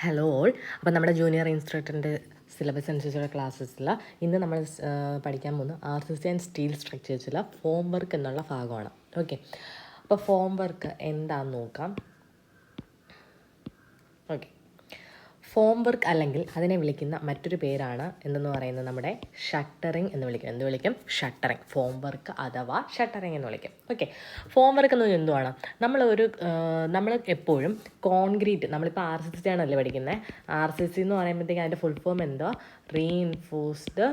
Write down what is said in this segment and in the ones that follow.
Hello all. അപ്പോൾ നമ്മുടെ junior ഇൻസ്ട്രക്ടറിൻ്റെ syllabus അനുസരിച്ചുള്ള ക്ലാസ്സസിൽ ഇന്ന് നമ്മൾ പഠിക്കാൻ പോകുന്ന RCC ആൻഡ് സ്റ്റീൽ സ്ട്രക്ചേഴ്സിൽ ഫോം വർക്ക് എന്നുള്ള ഭാഗമാണ്. ഓക്കെ, അപ്പോൾ ഫോം വർക്ക് എന്താണെന്ന് നോക്കാം. ഓക്കെ, ഫോം വർക്ക് അല്ലെങ്കിൽ അതിനെ വിളിക്കുന്ന മറ്റൊരു പേരാണ് എന്തെന്ന് പറയുന്നത് നമ്മുടെ ഷട്ടറിങ് എന്ന് വിളിക്കും. എന്ത് വിളിക്കും? ഷട്ടറിങ്. ഫോം വർക്ക് അഥവാ ഷട്ടറിങ് എന്ന് വിളിക്കും. ഓക്കെ, ഫോം വർക്ക് എന്ന് എന്തുവാണ്? നമ്മൾ എപ്പോഴും കോൺക്രീറ്റ്, നമ്മളിപ്പോൾ RCC ആണല്ലേ പഠിക്കുന്നത്. RCC എന്ന് പറയുമ്പോഴത്തേക്കും അതിൻ്റെ ഫുൾ ഫോം എന്തോ? Reinforced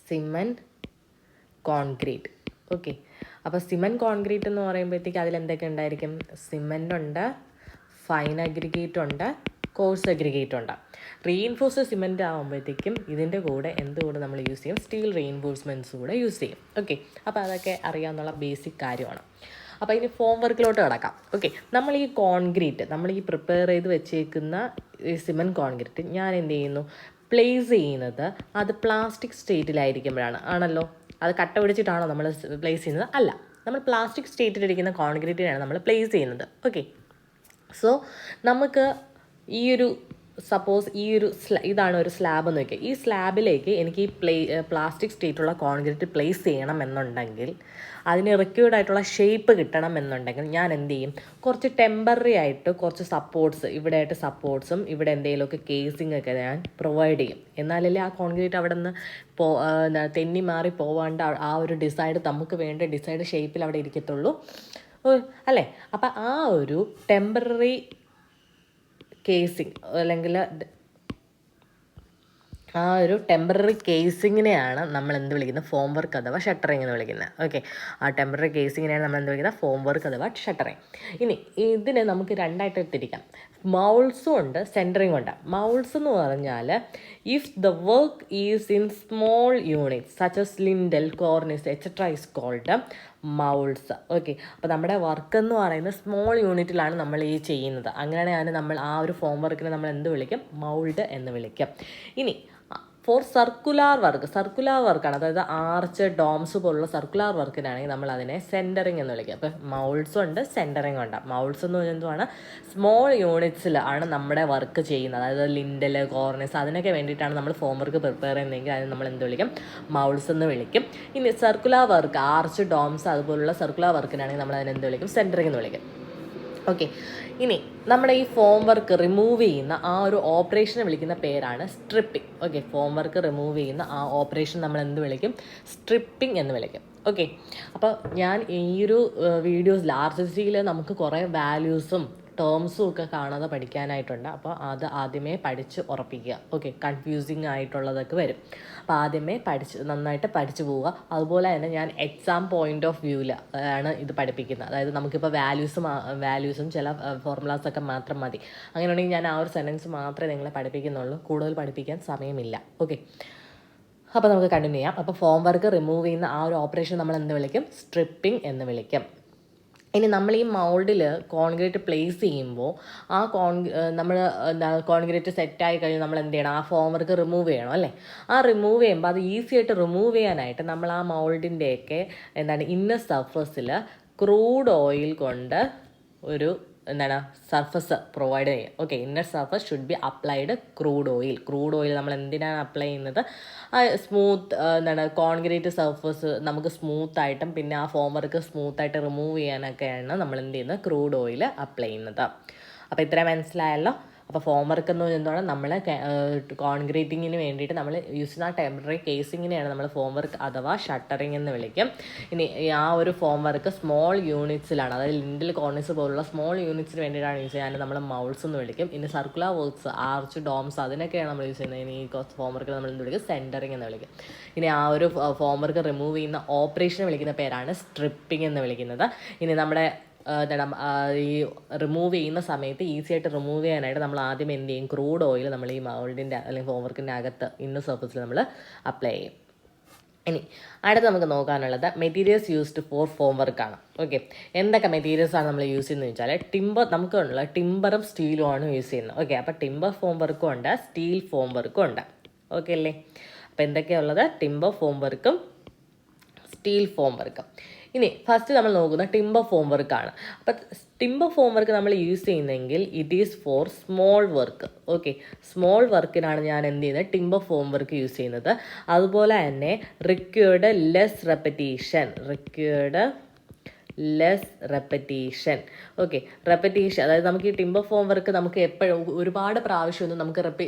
cement concrete. ഓക്കെ, അപ്പോൾ സിമൻറ്റ് കോൺക്രീറ്റ് എന്ന് പറയുമ്പോഴത്തേക്ക് അതിലെന്തൊക്കെ ഉണ്ടായിരിക്കും? സിമൻ്റ് ഉണ്ട്, ഫൈൻ അഗ്രിഗേറ്റ് ഉണ്ട്, കോഴ്സ് അഗ്രിഗേറ്റ് ഉണ്ട്. റീഇൻഫോഴ്സ്ഡ് സിമെൻറ്റ് ആകുമ്പോഴത്തേക്കും ഇതിൻ്റെ കൂടെ എന്തുകൂടെ നമ്മൾ യൂസ് ചെയ്യും? സ്റ്റീൽ റീഇൻഫോഴ്സ്മെൻറ്റ്സ് കൂടെ യൂസ് ചെയ്യും. ഓക്കെ, അപ്പോൾ അതൊക്കെ അറിയാവുന്ന ബേസിക് കാര്യമാണ്. അപ്പോൾ ഇനി ഫോം വർക്കിലോട്ട് കിടക്കാം. ഓക്കെ, നമ്മൾ ഈ കോൺക്രീറ്റ്, നമ്മൾ ഈ പ്രിപ്പയർ ചെയ്ത് വെച്ചേക്കുന്ന ഈ സിമെൻറ്റ് കോൺക്രീറ്റ് ഞാൻ എന്ത് ചെയ്യുന്നു? പ്ലേസ് ചെയ്യുന്നത് അത് പ്ലാസ്റ്റിക് സ്റ്റേറ്റിലായിരിക്കുമ്പോഴാണ്. ആണല്ലോ, അത് കട്ട പിടിച്ചിട്ടാണോ നമ്മൾ പ്ലേസ് ചെയ്യുന്നത്? അല്ല, നമ്മൾ പ്ലാസ്റ്റിക് സ്റ്റേറ്റിലിരിക്കുന്ന കോൺക്രീറ്റിനാണ് നമ്മൾ പ്ലേസ് ചെയ്യുന്നത്. ഓക്കെ, സോ നമുക്ക് ഈ ഒരു സപ്പോസ് ഇതാണ് ഒരു സ്ലാബ് എന്ന് വയ്ക്കുക. ഈ സ്ലാബിലേക്ക് എനിക്ക് ഈ പ്ലാസ്റ്റിക് സ്റ്റേറ്റുള്ള കോൺക്രീറ്റ് പ്ലേസ് ചെയ്യണം എന്നുണ്ടെങ്കിൽ, അതിന് റിക്വേർഡ് ആയിട്ടുള്ള ഷേപ്പ് കിട്ടണം എന്നുണ്ടെങ്കിൽ ഞാൻ എന്ത് ചെയ്യും? കുറച്ച് ടെമ്പററി ആയിട്ട് കുറച്ച് സപ്പോർട്ട്സ്, ഇവിടെ ആയിട്ട് സപ്പോർട്ട്സും ഇവിടെ എന്തെങ്കിലുമൊക്കെ കേസിംഗ് ഒക്കെ ഞാൻ പ്രൊവൈഡ് ചെയ്യും. എന്നാലല്ലേ ആ കോൺക്രീറ്റ് അവിടെ നിന്ന് തെന്നി മാറി പോവാണ്ട് ആ ഒരു ഡിസൈഡ്, നമുക്ക് വേണ്ട ഡിസൈഡ് ഷേപ്പിൽ അവിടെ ഇരിക്കത്തുള്ളൂ, അല്ലേ? അപ്പം ആ ഒരു ടെമ്പററി കേസിങ് അല്ലെങ്കിൽ ആ ഒരു ടെമ്പററി കേസിങ്ങിനെയാണ് നമ്മൾ എന്ത് വിളിക്കുന്നത്? ഫോം വർക്ക് അഥവാ ഷട്ടറിങ് എന്ന് വിളിക്കുന്നത്. ഓക്കെ, ആ ടെമ്പററി കേസിങ്ങിനെയാണ് നമ്മൾ എന്ത് വിളിക്കുന്നത്? ഫോം വർക്ക് അഥവാ ഷട്ടറിങ്. ഇനി ഇതിനെ നമുക്ക് രണ്ടായിട്ട് തിരിക്കാം. മൗൾസും ഉണ്ട്, സെൻറ്ററിങ് ഉണ്ട്. മൗൾസ് എന്ന് പറഞ്ഞാൽ if the work is in small units such as lintel, cornice etcetera is called moulds. Okay, അപ്പോൾ നമ്മുടെ വർക്ക് എന്ന് പറയുന്നത് സ്മോൾ യൂണിറ്റിലാണ് നമ്മൾ ഈ ചെയ്യുന്നത്. അങ്ങനെയാണ് നമ്മൾ ആ ഒരു ഫോം വർക്കിനെ നമ്മൾ എന്ത് വിളിക്കും? മൗൾഡ് എന്ന് വിളിക്കും. ഇനി ഫോർ സർക്കുലാർ വർക്കാണ്, അതായത് ആർച്ച്, ഡോംസ് പോലുള്ള സർക്കുലാർ വർക്കിനാണെങ്കിൽ നമ്മൾ അതിനെ സെൻറ്ററിങ് എന്ന് വിളിക്കുക. അപ്പോൾ മൗൾസും ഉണ്ട്, സെൻറ്ററിങ് ഉണ്ട്. മൗൾസ് എന്ന് പറയുന്നത് എന്തുവാണ്? സ്മോൾ യൂണിറ്റ്സിൽ ആണ് നമ്മുടെ വർക്ക് ചെയ്യുന്നത്. അതായത് ലിൻഡൽ, കോർണിസ് അതിനൊക്കെ വേണ്ടിയിട്ടാണ് നമ്മൾ ഫോം വർക്ക് പ്രിപ്പയർ ചെയ്യുന്നതെങ്കിൽ അതിന് നമ്മൾ എന്ത് വിളിക്കും? മൗൾസ് എന്ന് വിളിക്കും. ഇനി സർക്കുലാർ വർക്ക്, ആർച്ച്, ഡോംസ് അതുപോലുള്ള സർക്കുലാർ വർക്കിനാണെങ്കിൽ നമ്മൾ അതിനെ എന്ത് വിളിക്കും? സെൻറ്ററിങ് എന്ന് വിളിക്കും. ഓക്കെ, ഇനി നമ്മുടെ ഈ ഫോം വർക്ക് റിമൂവ് ചെയ്യുന്ന ആ ഒരു ഓപ്പറേഷനെ വിളിക്കുന്ന പേരാണ് stripping. Okay, form work remove ചെയ്യുന്ന ആ ഓപ്പറേഷൻ നമ്മൾ എന്ത് വിളിക്കും? സ്ട്രിപ്പിംഗ് എന്ന് വിളിക്കും. ഓക്കെ, അപ്പോൾ ഞാൻ ഈ ഒരു വീഡിയോസിൽ RCCയിൽ നമുക്ക് കുറേ വാല്യൂസും ടേംസും ഒക്കെ കാണാതെ പഠിക്കാനായിട്ടുണ്ട്. അപ്പോൾ അത് ആദ്യമേ പഠിച്ച് ഉറപ്പിക്കുക. ഓക്കെ, കൺഫ്യൂസിങ് ആയിട്ടുള്ളതൊക്കെ വരും. അപ്പോൾ ആദ്യമേ നന്നായിട്ട് പഠിച്ചു പോവുക. അതുപോലെ തന്നെ ഞാൻ എക്സാം പോയിന്റ് ഓഫ് വ്യൂവിൽ ആണ് ഇത് പഠിപ്പിക്കുന്നത്. അതായത് നമുക്കിപ്പോൾ വാല്യൂസും ചില ഫോർമുലാസൊക്കെ മാത്രം മതി. അങ്ങനെയാണെങ്കിൽ ഞാൻ ആ ഒരു സെൻറ്റൻസ് മാത്രമേ നിങ്ങളെ പഠിപ്പിക്കുന്നുള്ളൂ, കൂടുതൽ പഠിപ്പിക്കാൻ സമയമില്ല. ഓക്കെ, അപ്പോൾ നമുക്ക് കണ്ടിന്യൂ ചെയ്യാം. അപ്പോൾ ഫോം വർക്ക് റിമൂവ് ചെയ്യുന്ന ആ ഒരു ഓപ്പറേഷൻ നമ്മൾ എന്ത് വിളിക്കും? സ്ട്രിപ്പിംഗ് എന്ന് വിളിക്കും. ഇനി നമ്മൾ ഈ മൗൾഡിൽ കോൺക്രീറ്റ് പ്ലേസ് ചെയ്യുമ്പോൾ ആ നമ്മൾ കോൺക്രീറ്റ് സെറ്റായി കഴിഞ്ഞ് നമ്മൾ എന്ത് ചെയ്യണം? ആ ഫോം വർക്ക് റിമൂവ് ചെയ്യണം, അല്ലേ? ആ റിമൂവ് ചെയ്യുമ്പോൾ അത് ഈസി ആയിട്ട് റിമൂവ് ചെയ്യാനായിട്ട് നമ്മൾ ആ മൗൾഡിൻ്റെയൊക്കെ ഇന്നർ സർഫസിൽ ക്രൂഡ് ഓയിൽ കൊണ്ട് ഒരു സർഫസ് പ്രൊവൈഡ് ചെയ്യും. Okay, inner surface should be applied crude oil നമ്മൾ എന്തിനാണ് അപ്ലൈ ചെയ്യുന്നത്? കോൺക്രീറ്റ് സർഫസ് നമുക്ക് സ്മൂത്തായിട്ടും പിന്നെ ആ ഫോം വർക്ക് സ്മൂത്തായിട്ട് റിമൂവ് ചെയ്യാനൊക്കെയാണ് നമ്മൾ എന്ത് ചെയ്യുന്നത്? ക്രൂഡ് ഓയിൽ അപ്ലൈ ചെയ്യുന്നത്. അപ്പോൾ ഇത്രയും മനസ്സിലായല്ലോ. അപ്പോൾ ഫോം വർക്ക് എന്ന് പറഞ്ഞാൽ നമ്മൾ കോൺക്രീറ്റിങ്ങിന് വേണ്ടിയിട്ട് നമ്മൾ യൂസ് ചെയ്യുന്ന ടെമ്പററി കേസിങ്ങിനെയാണ് നമ്മൾ ഫോം വർക്ക് അഥവാ ഷട്ടറിങ് എന്ന് വിളിക്കും. ഇനി ആ ഒരു ഫോം വർക്ക് സ്മോൾ യൂണിറ്റ്സിലാണ്, അതായത് ലിൻഡൽ, കോർണിസ് പോലുള്ള സ്മോൾ യൂണിറ്റ്സിന് വേണ്ടിയിട്ടാണ് യൂസ് ചെയ്യാൻ നമ്മൾ മൗൾസ് എന്ന് വിളിക്കും. ഇനി സർക്കുലർ വർക്ക്സ്, ആർച്ച്, ഡോംസ് അതിനൊക്കെയാണ് നമ്മൾ യൂസ് ചെയ്യുന്നത്. ഇനി ഈ ഫോം വർക്ക് നമ്മൾ എന്ത് വിളിക്കും? സെൻറ്ററിങ് എന്ന് വിളിക്കും. ഇനി ആ ഒരു ഫോം വർക്ക് റിമൂവ് ചെയ്യുന്ന ഓപ്പറേഷനെ വിളിക്കുന്ന പേരാണ് സ്ട്രിപ്പിംഗ് എന്ന് വിളിക്കുന്നത്. ഇനി നമ്മുടെ ഈ റിമൂവ് ചെയ്യുന്ന സമയത്ത് ഈസി ആയിട്ട് റിമൂവ് ചെയ്യാനായിട്ട് നമ്മൾ ആദ്യം എന്ത് ചെയ്യും? ക്രൂഡ് ഓയിൽ നമ്മൾ ഈ മൗൾഡിൻ്റെ അല്ലെങ്കിൽ ഫോം വർക്കിൻ്റെ അകത്ത് ഇന്നർ സർഫസിൽ നമ്മൾ അപ്ലൈ ചെയ്യും. ഇനി അടുത്ത് നമുക്ക് നോക്കാനുള്ളത് മെറ്റീരിയൽസ് യൂസ്ഡ് ഫോർ ഫോം വർക്കാണ്. ഓക്കെ, എന്തൊക്കെ മെറ്റീരിയൽസാണ് നമ്മൾ യൂസ് ചെയ്യുന്നത് വെച്ചാൽ നമുക്കുള്ള ടിമ്പറും സ്റ്റീലും ആണ് യൂസ് ചെയ്യുന്നത്. ഓക്കെ, അപ്പോൾ ടിമ്പർ ഫോം വർക്കും ഉണ്ട്, സ്റ്റീൽ ഫോം വർക്കും ഉണ്ട്. ഓക്കെ അല്ലേ? അപ്പോൾ എന്തൊക്കെയുള്ളത്? ടിമ്പർ ഫോം വർക്കും സ്റ്റീൽ ഫോം വർക്കും. ഇനി ഫസ്റ്റ് നമ്മൾ നോക്കുന്ന ടിമ്പർ ഫോം വർക്കാണ്. അപ്പം ടിമ്പർ ഫോം വർക്ക് നമ്മൾ യൂസ് ചെയ്യുന്നെങ്കിൽ it is for small work. Okay, small വർക്കിനാണ് ഞാൻ എന്ത് ചെയ്യുന്നത്, ടിമ്പർ ഫോം വർക്ക് യൂസ് ചെയ്യുന്നത്. അതുപോലെ തന്നെ required less repetition, okay, repetition, അതായത് നമുക്ക് ഈ ടിമ്പർ ഫോം വർക്ക് നമുക്ക് എപ്പോഴും ഒരുപാട് പ്രാവശ്യമൊന്നും നമുക്ക്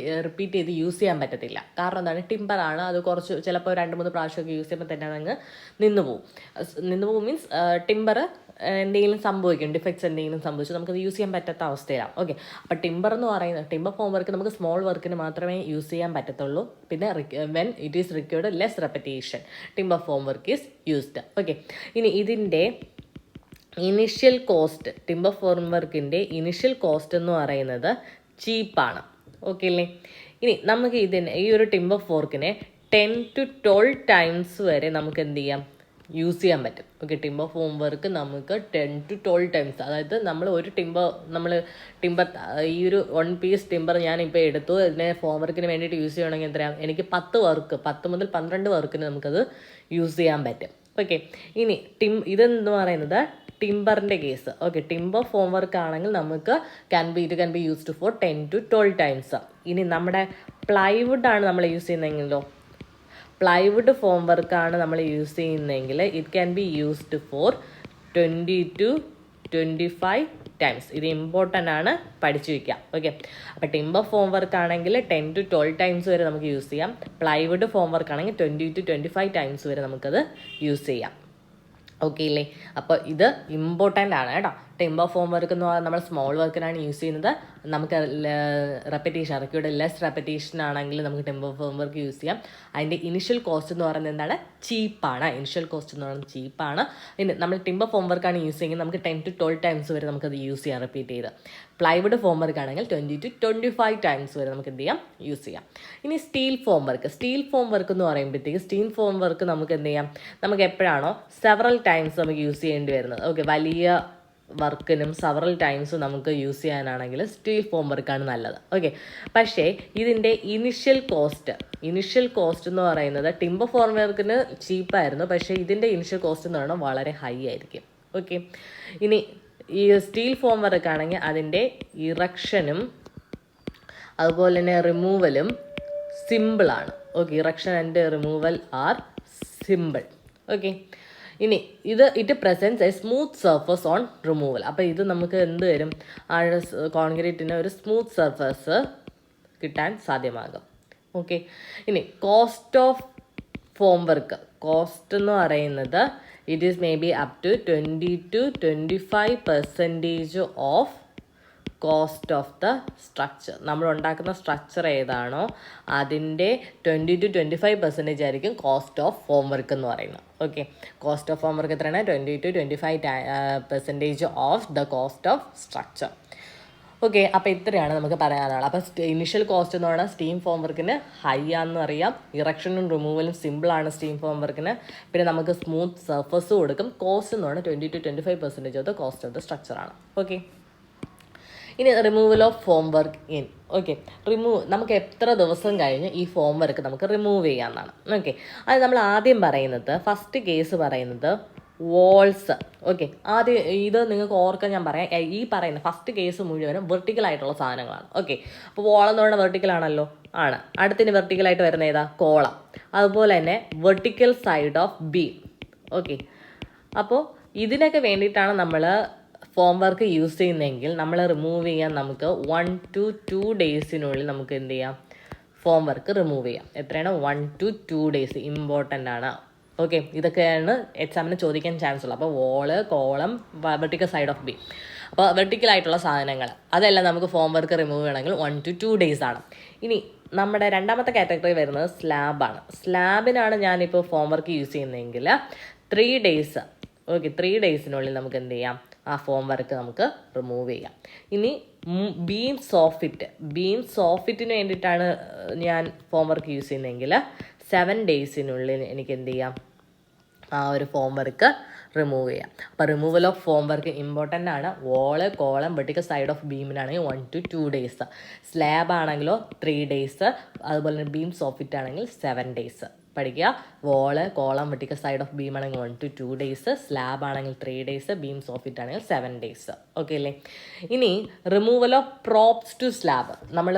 റിപ്പീറ്റ് ചെയ്ത് യൂസ് ചെയ്യാൻ പറ്റത്തില്ല. കാരണം എന്താണ്, ടിമ്പറാണ്, അത് കുറച്ച് ചിലപ്പോൾ 2-3 പ്രാവശ്യമൊക്കെ യൂസ് ചെയ്യുമ്പോൾ തന്നെ അതങ്ങ് നിന്നു പോകും. മീൻസ് ടിമ്പർ എന്തെങ്കിലും സംഭവിക്കും, ഡിഫക്ട്സ് എന്തെങ്കിലും സംഭവിച്ചു നമുക്കത് യൂസ് ചെയ്യാൻ പറ്റാത്ത അവസ്ഥയിലാണ്. ഓക്കെ, അപ്പോൾ ടിമ്പർ എന്ന് പറയുന്നത്, ടിമ്പർ ഫോം വർക്ക് നമുക്ക് സ്മോൾ വർക്കിന് മാത്രമേ യൂസ് ചെയ്യാൻ പറ്റത്തുള്ളൂ. പിന്നെ when it is required less repetition, timber form work is used. Okay, ഇനി ഇതിൻ്റെ ഇനിഷ്യൽ കോസ്റ്റ്, ടിമ്പർ ഫോം വർക്കിൻ്റെ ഇനിഷ്യൽ കോസ്റ്റ് എന്ന് പറയുന്നത് ചീപ്പാണ്. ഓക്കെ അല്ലേ? ഇനി നമുക്ക് ഈ ഒരു ടിമ്പർ ഫോർക്കിനെ 10 to 12 times വരെ നമുക്ക് എന്ത് ചെയ്യാം, യൂസ് ചെയ്യാൻ പറ്റും. ഓക്കെ, ടിമ്പർ ഫോം വർക്ക് നമുക്ക് 10 to 12 times, അതായത് നമ്മൾ ഒരു ടിമ്പർ ഈ ഒരു 1 piece ടിമ്പർ ഞാനിപ്പോൾ എടുത്തു, ഇതിനെ ഫോം വർക്കിന് വേണ്ടിയിട്ട് യൂസ് ചെയ്യണമെങ്കിൽ എത്രയാണ്, എനിക്ക് 10 മുതൽ 12 വർക്കിന് നമുക്കത് യൂസ് ചെയ്യാൻ പറ്റും. ഓക്കെ, ഇനി ഇതെന്ന് പറയുന്നത് ടിമ്പറിൻ്റെ case. Okay, timber form work ആണെങ്കിൽ നമുക്ക് it can be used for 10 to 12 times. ഇനി നമ്മുടെ പ്ലൈവുഡാണ് നമ്മൾ യൂസ് ചെയ്യുന്നതെങ്കിലോ, പ്ലൈവുഡ് ഫോം വർക്കാണ് നമ്മൾ യൂസ് ചെയ്യുന്നതെങ്കിൽ it can be used four 20 to 25 times. ഇത് ഇമ്പോർട്ടൻ്റ് ആണ്, പഠിച്ചു വയ്ക്കുക. ഓക്കെ, അപ്പോൾ ടിമ്പർ ഫോം വർക്ക് ആണെങ്കിൽ 10 to 12 times വരെ നമുക്ക് യൂസ് ചെയ്യാം. പ്ലൈവുഡ് ഫോം വർക്ക് ആണെങ്കിൽ 20 to 25 times വരെ നമുക്കത് യൂസ് ചെയ്യാം. ഓക്കെ ഇല്ലേ? അപ്പോൾ ഇത് ഇമ്പോർട്ടൻ്റ് ആണ് കേട്ടോ. ടിമ്പർ ഫോം വർക്ക് എന്ന് പറഞ്ഞാൽ നമ്മൾ സ്മോൾ വർക്കിനാണ് യൂസ് ചെയ്യുന്നത്. നമുക്ക് റെപ്പറ്റീഷൻ, റിക്വേർഡ് ലെസ് റെപ്പറ്റീഷൻ ആണെങ്കിൽ നമുക്ക് ടിമ്പർ ഫോം വർക്ക് യൂസ് ചെയ്യാം. അതിൻ്റെ ഇനിഷ്യൽ കോസ്റ്റ് എന്ന് പറയുന്നത് എന്താണ്, ചീപ്പാണ്. ഇനി നമ്മൾ ടിമ്പർ ഫോം വർക്കാണ് യൂസ് ചെയ്യുന്നത്, നമുക്ക് 10 to 12 times വരെ നമുക്കത് യൂസ് ചെയ്യാം റിപ്പീറ്റ് ചെയ്ത്. പ്ലൈവുഡ് ഫോം വർക്ക് ആണെങ്കിൽ 20 to 25 times വരെ നമുക്ക് എന്ത് ചെയ്യാം, യൂസ് ചെയ്യാം. ഇനി സ്റ്റീൽ ഫോം വർക്ക് എന്ന് പറയുമ്പോഴത്തേക്ക് സ്റ്റീൽ ഫോം വർക്ക് നമുക്ക് എന്ത് ചെയ്യാം, നമുക്ക് എപ്പോഴാണോ സെവറൽ ടൈംസ് നമുക്ക് യൂസ് ചെയ്യേണ്ടി വരുന്നത്. ഓക്കെ, വലിയ വർക്കിനും സെവറൽ ടൈംസ് നമുക്ക് യൂസ് ചെയ്യാനാണെങ്കിൽ സ്റ്റീൽ ഫോം വർക്കാണ് നല്ലത്. ഓക്കെ, പക്ഷേ ഇതിൻ്റെ ഇനിഷ്യൽ കോസ്റ്റ് എന്ന് പറയുന്നത് ടിമ്പർ ഫോം വർക്കിന് ചീപ്പായിരുന്നു, പക്ഷേ ഇതിൻ്റെ ഇനിഷ്യൽ കോസ്റ്റ് എന്ന് പറയുന്നത് വളരെ ഹൈ ആയിരിക്കും. ഓക്കെ, ഇനി ഈ സ്റ്റീൽ ഫോം വർക്ക് ആണെങ്കിൽ അതിൻ്റെ ഇറക്ഷനും അതുപോലെ തന്നെ റിമൂവലും സിമ്പിളാണ്. Okay, erection and removal are simple. Okay, ഇനി it presents a smooth surface on removal. അപ്പോൾ ഇത് നമുക്ക് എന്ത് വരും, ആ കോൺക്രീറ്റിന് ഒരു സ്മൂത്ത് സർഫസ് കിട്ടാൻ സാധ്യമാകും. ഓക്കെ, ഇനി cost of form work, cost എന്ന് പറയുന്നത് it is may be up to 20 to 25% of cost of the structure. നമ്മൾ ഉണ്ടാക്കുന്ന സ്ട്രക്ചർ ഏതാണോ അതിൻ്റെ 20 to 25% ആയിരിക്കും കോസ്റ്റ് ഓഫ് ഫോം വർക്ക് എന്ന് പറയുന്നത്. Okay, cost of form work എത്രയാണ്, 20 to 25% of the cost of structure. Okay, അപ്പോൾ ഇത്രയാണ് നമുക്ക് പറയാനുള്ളത്. അപ്പോൾ ഇനിഷ്യൽ കോസ്റ്റ് എന്ന് പറഞ്ഞാൽ സ്റ്റീം ഫോം വർക്കിന് ഹൈ ആണെന്ന് അറിയാം. ഇറക്ഷനും റിമൂവലും സിമ്പിളാണ് സ്റ്റീം ഫോം വർക്കിന്. പിന്നെ നമുക്ക് സ്മൂത്ത് സർഫസ് കൊടുക്കും. കോസ്റ്റ് എന്ന് പറഞ്ഞാൽ 20 to 25% of the cost of the സ്ട്രക്ചറാണ്. ഓക്കെ, ഇനി removal of form work in. Okay, നമുക്ക് എത്ര ദിവസം കഴിഞ്ഞ് ഈ ഫോം വർക്ക് നമുക്ക് റിമൂവ് ചെയ്യാമെന്നാണ്. ഓക്കെ, അത് നമ്മൾ ആദ്യം പറയുന്നത്, ഫസ്റ്റ് കേസ് പറയുന്നത് വാൾസ്. ഓക്കെ, ആദ്യം ഇത് നിങ്ങൾക്ക് ഓർക്കാൻ ഞാൻ പറയാം, ഈ പറയുന്ന ഫസ്റ്റ് കേസ് മുഴുവനും വെർട്ടിക്കലായിട്ടുള്ള സാധനങ്ങളാണ്. ഓക്കെ, അപ്പോൾ വോളെന്ന് പറയുന്നത് വെർട്ടിക്കലാണല്ലോ, ആണ്. അടുത്തിന് വെർട്ടിക്കലായിട്ട് വരുന്ന ഏതാ, കോളം. അതുപോലെ തന്നെ vertical side of beam. Okay, അപ്പോൾ ഇതിനൊക്കെ വേണ്ടിയിട്ടാണ് നമ്മൾ ഫോം വർക്ക് യൂസ് ചെയ്യുന്നതെങ്കിൽ നമ്മൾ റിമൂവ് ചെയ്യാൻ നമുക്ക് 1 to 2 days നമുക്ക് എന്ത് ചെയ്യാം, ഫോം വർക്ക് റിമൂവ് ചെയ്യാം. എത്രയാണ്, 1 to 2 days. ഇമ്പോർട്ടൻ്റ് ആണ്. ഓക്കെ, ഇതൊക്കെയാണ് എക്സാമിന് ചോദിക്കാൻ ചാൻസ് ഉള്ളത്. അപ്പോൾ wall, column, vertical side of B. അപ്പോൾ വെർട്ടിക്കലായിട്ടുള്ള സാധനങ്ങൾ അതെല്ലാം നമുക്ക് ഫോം വർക്ക് റിമൂവ് ചെയ്യണമെങ്കിൽ 1 to 2 days ആണ്. ഇനി നമ്മുടെ രണ്ടാമത്തെ കാറ്റഗറി വരുന്നത് സ്ലാബാണ്. സ്ലാബിനാണ് ഞാനിപ്പോൾ ഫോം വർക്ക് യൂസ് ചെയ്യുന്നതെങ്കിൽ 3 days. ഓക്കെ, 3 days നമുക്ക് എന്ത് ചെയ്യാം, ആ ഫോം വർക്ക് നമുക്ക് റിമൂവ് ചെയ്യാം. ഇനി ബീം സോഫിറ്റിന് വേണ്ടിയിട്ടാണ് ഞാൻ ഫോം വർക്ക് യൂസ് ചെയ്യുന്നതെങ്കിൽ 7 days എനിക്ക് എന്ത് ചെയ്യാം, ആ ഒരു ഫോം വർക്ക് റിമൂവ് ചെയ്യാം. അപ്പോൾ removal of form work important ആണ്. Wall column vertical side of ബീമിനാണെങ്കിൽ 1 to 2 days, സ്ലാബ് ആണെങ്കിലോ 3 days, അതുപോലെ തന്നെ ബീം സോഫിറ്റ് ആണെങ്കിൽ 7 days. പഠിക്കുക. Wall column vertical side of beam ആണെങ്കിൽ 1 to 2 days, സ്ലാബ് ആണെങ്കിൽ 3 days, ബീം സോഫിറ്റ് ആണെങ്കിൽ 7 days. ഓക്കെ അല്ലേ? ഇനി removal of props to slab, നമ്മൾ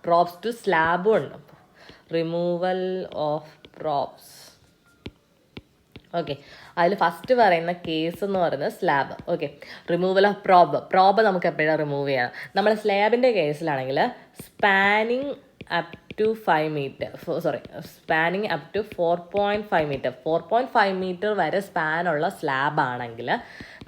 പ്രോപ്സ് ടു സ്ലാബും ഉണ്ട്. Removal of props. ഓക്കെ, അതിൽ ഫസ്റ്റ് പറയുന്ന കേസ് എന്ന് പറയുന്നത് slab. Okay, removal of prop നമുക്ക് എപ്പോഴാണ് റിമൂവ് ചെയ്യണം? നമ്മൾ സ്ലാബിൻ്റെ കേസിലാണെങ്കിൽ spanning up to 5 meter, spanning up to 4.5 meter, 4.5 meter വരെ സ്പാനുള്ള സ്ലാബ് ആണെങ്കിൽ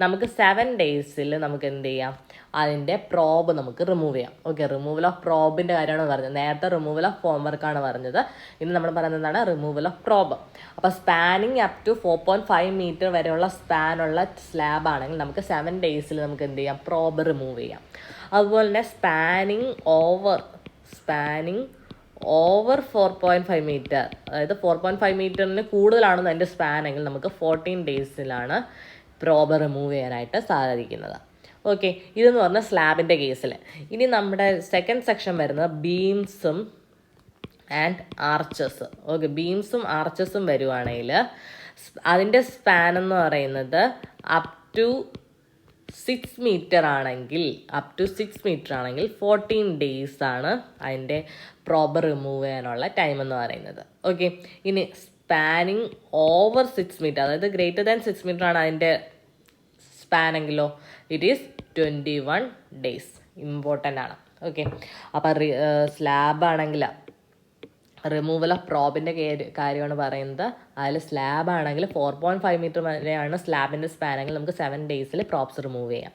നമുക്ക് 7 days നമുക്ക് എന്ത് ചെയ്യാം? അതിൻ്റെ പ്രോബ് നമുക്ക് റിമൂവ് ചെയ്യാം. ഓക്കെ, റിമൂവൽ ഓഫ് പ്രോബിൻ്റെ കാര്യമാണ് പറഞ്ഞത്. നേരത്തെ റിമൂവൽ ഓഫ് ഫോം വർക്കാണ് പറഞ്ഞത്. ഇന്ന് നമ്മൾ പറയുന്നത് എന്താണ്? Removal of probe. അപ്പോൾ സ്പാനിങ് അപ് ടു 4.5 meter വരെയുള്ള സ്പാനുള്ള സ്ലാബ് ആണെങ്കിൽ നമുക്ക് 7 days നമുക്ക് എന്ത് ചെയ്യാം? പ്രോബ് റിമൂവ് ചെയ്യാം. അതുപോലെ തന്നെ സ്പാനിങ് ഓവർ 4.5 meter, അതായത് 4.5 meterന് കൂടുതലാണെന്ന് അതിൻ്റെ സ്പാൻ എങ്കിൽ നമുക്ക് 14 days പ്രോബ് റിമൂവ് ചെയ്യാനായിട്ട് സാധിക്കുന്നത്. ഓക്കെ, ഇതെന്ന് പറഞ്ഞാൽ സ്ലാബിൻ്റെ കേസിൽ. ഇനി നമ്മുടെ സെക്കൻഡ് സെക്ഷൻ വരുന്നത് ബീംസും ആൻഡ് ആർച്ചസ്. ഓക്കെ, ബീംസും ആർച്ചസും വരുവാണെങ്കിൽ അതിൻ്റെ സ്പാൻ എന്ന് പറയുന്നത് അപ് ടു 6 meter ആണെങ്കിൽ 14 days ആണ് അതിൻ്റെ പ്രോബ് റിമൂവ് ചെയ്യാനുള്ള ടൈം എന്ന് പറയുന്നത്. ഓക്കെ, ഇനി സ്പാനിങ് ഓവർ 6 meter, അതായത് ഗ്രേറ്റർ ദാൻ 6 meter ആണ് അതിൻ്റെ സ്പാൻ എങ്കിലോ ഇറ്റ് ഈസ് 21 days. ഇമ്പോർട്ടൻ്റ് ആണ്. ഓക്കെ, അപ്പം സ്ലാബ് ആണെങ്കിൽ റിമൂവൽ ഓഫ് പ്രോബിൻ്റെ കാര്യമാണ് പറയുന്നത്. അതിൽ സ്ലാബ് ആണെങ്കിൽ 4.5 meter വരെയാണ് സ്ലാബിൻ്റെ സ്പാനെങ്കിൽ നമുക്ക് 7 days പ്രോബ്സ് റിമൂവ് ചെയ്യാം.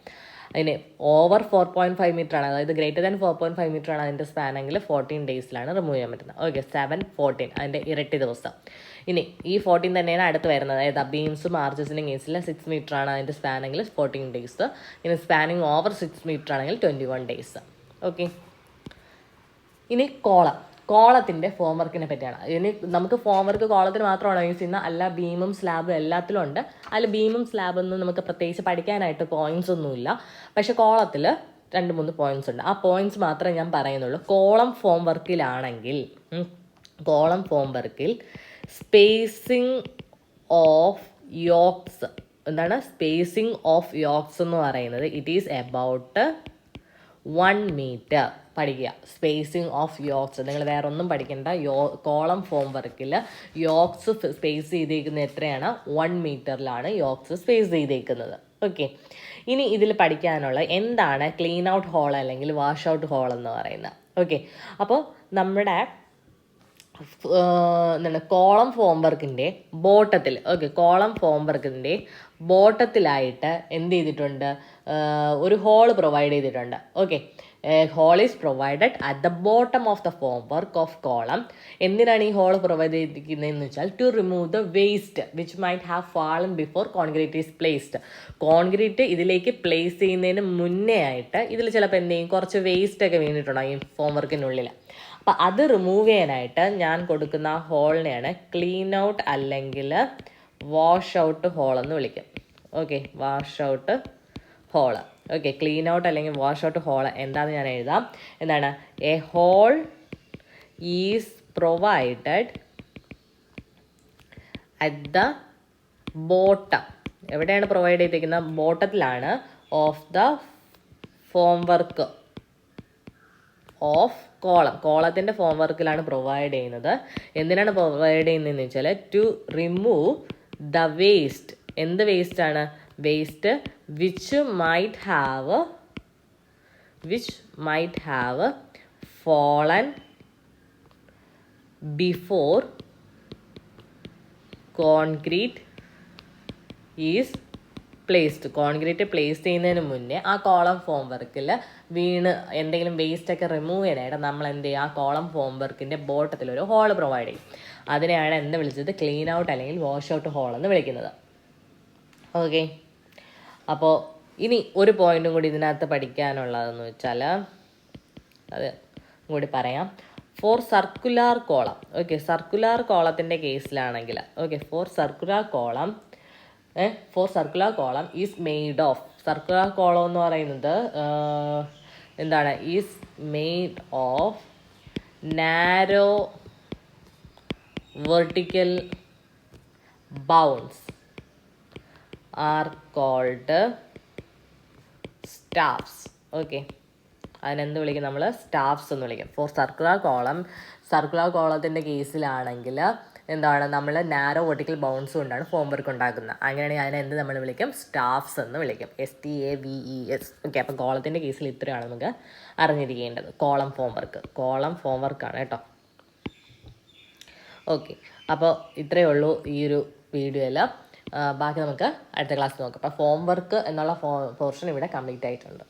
അതിന് ഓവർ 4.5 meter ആണ്, അതായത് ഗ്രേറ്റർ ദാൻ 4.5 meter ആണ് അതിൻ്റെ സ്പാനെങ്കിൽ 14 days റിമൂവ് ചെയ്യാൻ പറ്റുന്നത്. ഓക്കെ, 7, 14 അതിൻ്റെ ഇരട്ടി ദിവസം. ഇനി ഈ 14 തന്നെയാണ് അടുത്ത് വരുന്നത്. അതായത് ബീംസും ആർച്ചസിൻ്റെ കേസിൽ 6 meter ആണ് അതിൻ്റെ സ്പാനെങ്കിൽ 14 days. ഇനി സ്പാനിങ് ഓവർ 6 meter ആണെങ്കിൽ 21 days. ഓക്കെ, ഇനി കോളത്തിൻ്റെ ഫോം വർക്കിനെ പറ്റിയാണ്. ഇനി നമുക്ക് ഫോം വർക്ക് കോളത്തിന് മാത്രമാണ് യൂസ് ചെയ്യുന്നത്, അല്ല ബീമും സ്ലാബും എല്ലാത്തിലും ഉണ്ട്. അതിൽ ബീമും സ്ലാബൊന്നും നമുക്ക് പ്രത്യേകിച്ച് പഠിക്കാനായിട്ട് പോയിൻറ്റ്സ് ഒന്നുമില്ല. പക്ഷെ കോളത്തിൽ 2-3 പോയിൻറ്റ്സ് ഉണ്ട്. ആ പോയിൻറ്റ്സ് മാത്രമേ ഞാൻ പറയുന്നുള്ളൂ. കോളം ഫോം വർക്കിലാണെങ്കിൽ സ്പേസിങ് ഓഫ് യോക്സ്, എന്താണ് സ്പേസിങ് ഓഫ് യോക്സ് എന്ന് പറയുന്നത്? It is about 1 meter. പഠിക്കുക, സ്പേസിങ് ഓഫ് യോക്സ്. നിങ്ങൾ വേറെ ഒന്നും പഠിക്കേണ്ട. കോളം ഫോം വർക്കിൽ യോക്സ് സ്പേസ് ചെയ്തേക്കുന്നത് എത്രയാണ്? 1 meterലാണ് യോക്സ് സ്പേസ് ചെയ്തേക്കുന്നത്. ഓക്കെ, ഇനി ഇതിൽ പഠിക്കാനുള്ള എന്താണ് ക്ലീൻ ഔട്ട് ഹോൾ അല്ലെങ്കിൽ വാഷ് ഔട്ട് ഹോൾ എന്ന് പറയുന്നത്? ഓക്കെ, അപ്പോൾ നമ്മുടെ എന്താണ് കോളം ഫോം വർക്കിൻ്റെ ബോട്ടത്തിൽ, ബോട്ടത്തിലായിട്ട് എന്ത് ചെയ്തിട്ടുണ്ട്? ഒരു ഹോൾ പ്രൊവൈഡ് ചെയ്തിട്ടുണ്ട്. Okay, hole is provided at the bottom of the form work of column. എന്തിനാണ് ഈ ഹോൾ പ്രൊവൈഡ് ചെയ്തിരിക്കുന്നതെന്ന് വെച്ചാൽ to remove the waste which might have fallen before concrete is placed. Concrete ഇതിലേക്ക് പ്ലേസ് ചെയ്യുന്നതിന് മുന്നേ ആയിട്ട് ഇതിൽ ചിലപ്പോൾ എന്ത് ചെയ്യും? കുറച്ച് വേസ്റ്റ് ഒക്കെ വീണിട്ടുണ്ടാകും ഈ ഫോം വർക്കിനുള്ളിൽ. അപ്പം അത് റിമൂവ് ചെയ്യാനായിട്ട് ഞാൻ കൊടുക്കുന്ന ഹോളിനെയാണ് ക്ലീൻ ഔട്ട് അല്ലെങ്കിൽ വാഷ് ഔട്ട് ഹോൾ എന്ന് വിളിക്കും. Okay, wash out hole. Okay, clean out അല്ലെങ്കിൽ വാഷ് ഔട്ട് ഹോൾ എന്താണെന്ന് ഞാൻ എഴുതാം. എന്താണ്? A hole is provided at the bottom. എവിടെയാണ് പ്രൊവൈഡ് ചെയ്തിരിക്കുന്നത്? ബോട്ടത്തിലാണ്. Of the form work of കോളത്തിൻ്റെ ഫോം വർക്കിലാണ് പ്രൊവൈഡ് ചെയ്യുന്നത്. എന്തിനാണ് പ്രൊവൈഡ് ചെയ്യുന്നതെന്ന് വെച്ചാൽ ടു റിമൂവ് ദ വേസ്റ്റ്. എന്ത് വേസ്റ്റാണ്? Waste which might have fallen before concrete is placed. Concrete place ചെയ്യുന്നതിന് മുന്നേ ആ കോളം ഫോം വർക്കിൽ വീണ് എന്തെങ്കിലും വേസ്റ്റൊക്കെ റിമൂവ് ചെയ്യാനായിട്ട് നമ്മൾ എന്ത് ചെയ്യുക? ആ കോളം ഫോം വർക്കിൻ്റെ ബോട്ടത്തിൽ ഒരു ഹോൾ പ്രൊവൈഡ് ചെയ്യും. അതിനെയാണ് എന്ത് വിളിച്ചത്? ക്ലീൻ ഔട്ട് അല്ലെങ്കിൽ വാഷ് ഔട്ട് ഹോൾ എന്ന് വിളിക്കുന്നത്. ഓക്കെ, അപ്പോൾ ഇനി ഒരു പോയിന്റും കൂടി ഇതിനകത്ത് പഠിക്കാനുള്ളതെന്ന് വെച്ചാൽ അത് കൂടി പറയാം. For circular column. Okay, circular കോളത്തിൻ്റെ കേസിലാണെങ്കിൽ okay, for circular column is made of. Circular column എന്ന് പറയുന്നത് എന്താണ്? Is made of narrow vertical bounds are called staffs. Okay, അതിനെന്ത് വിളിക്കും നമ്മൾ? സ്റ്റാഫ്സ് എന്ന് വിളിക്കും. ഫോർ സർക്കുലാർ കോളത്തിൻ്റെ കേസിലാണെങ്കിൽ എന്താണ്? നമ്മൾ നാരോ വെർട്ടിക്കൽ ബൗൺസ് കൊണ്ടാണ് ഫോം വർക്ക് ഉണ്ടാക്കുന്നത്. അങ്ങനെയാണെങ്കിൽ അതിനെന്ത് നമ്മൾ വിളിക്കും? സ്റ്റാഫ്സ് എന്ന് വിളിക്കും. STAVES. ഓക്കെ, അപ്പോൾ കോളത്തിൻ്റെ കേസിൽ ഇത്രയാണ് നമുക്ക് അറിഞ്ഞിരിക്കേണ്ടത്. കോളം ഫോം വർക്കാണ് കേട്ടോ. ഓക്കെ, അപ്പോൾ ഇത്രയേ ഉള്ളൂ ഈ ഒരു വീഡിയോയിൽ. ബാക്കി നമുക്ക് അടുത്ത ക്ലാസ് നോക്കാം. അപ്പോൾ ഫോം വർക്ക് എന്നുള്ള പോർഷൻ ഇവിടെ കംപ്ലീറ്റ് ആയിട്ടുണ്ട്.